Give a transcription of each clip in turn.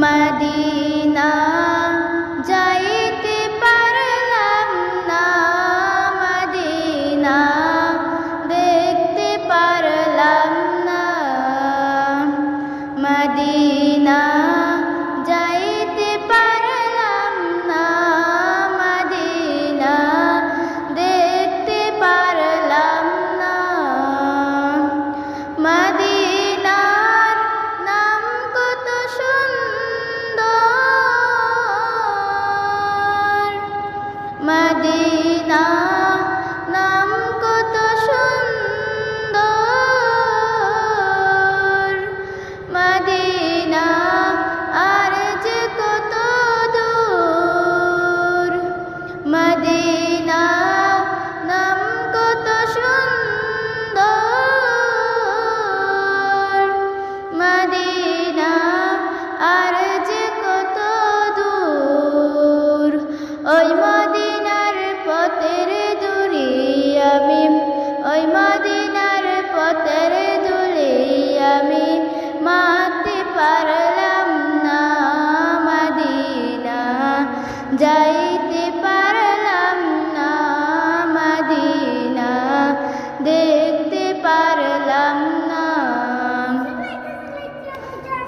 Medina যাইতে পারলাম না, মদিনা দেখতে পারলাম না, মদিনা যাইতে পারলাম না, মদিনা দেখতে পারলাম না। মদিনার নাম কত সুন্দর, মদিনা নাম কত সুন্দর, মদিনা আর যে কত দূর, মদিনা নাম কত সুন্দর, মদিনা আর যে কত দূর। ওই মদিনার পথের ধুলি আমি, ওই মদিনার পথের ধুলি আমি মারতে পারলাম না, মদিনা যাইতে পারলাম না, মদিনা দেখতে পারলাম না,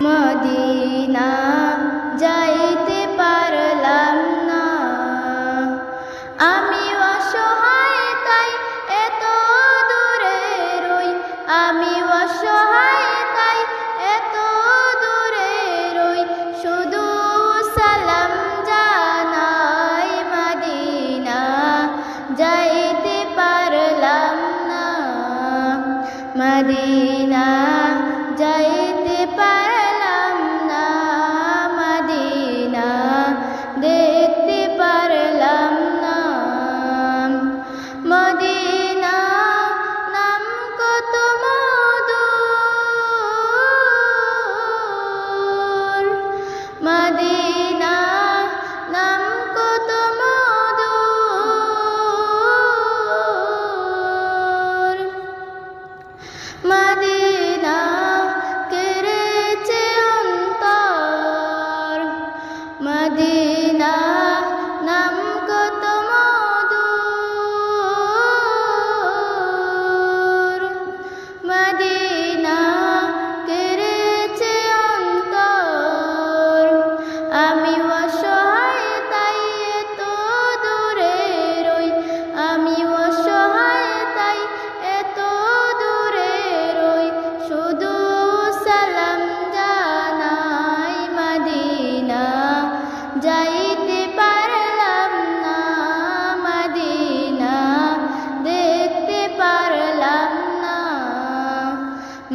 মদিনা যাইতে পারলাম না। আমি অসহায় তাই এত দূরে রই, আমি অসহায় তাই এত দূরে রই, শুধু সালাম জানাই, মদিনা যাইতে পারলাম না, মদিনা যাইতে পারলাম না, মদিনা দেখতে পারলাম না। মদিনা নাম কত মধুর, মদিনা নাম কত মধুর, মদিনা কেড়েছে অন্তর, মদিনা নাম কত মধুর, মদিনা কেড়েছে অন্তর। আমি অসহায় তাই এত দূরে রই, আমি অসহায় তাই এত দূরে রই, শুধু সালাম জানাই, মদিনা যাইতে পারলাম না, মদিনা দেখতে পারলাম না,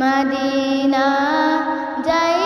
মদিনা যাই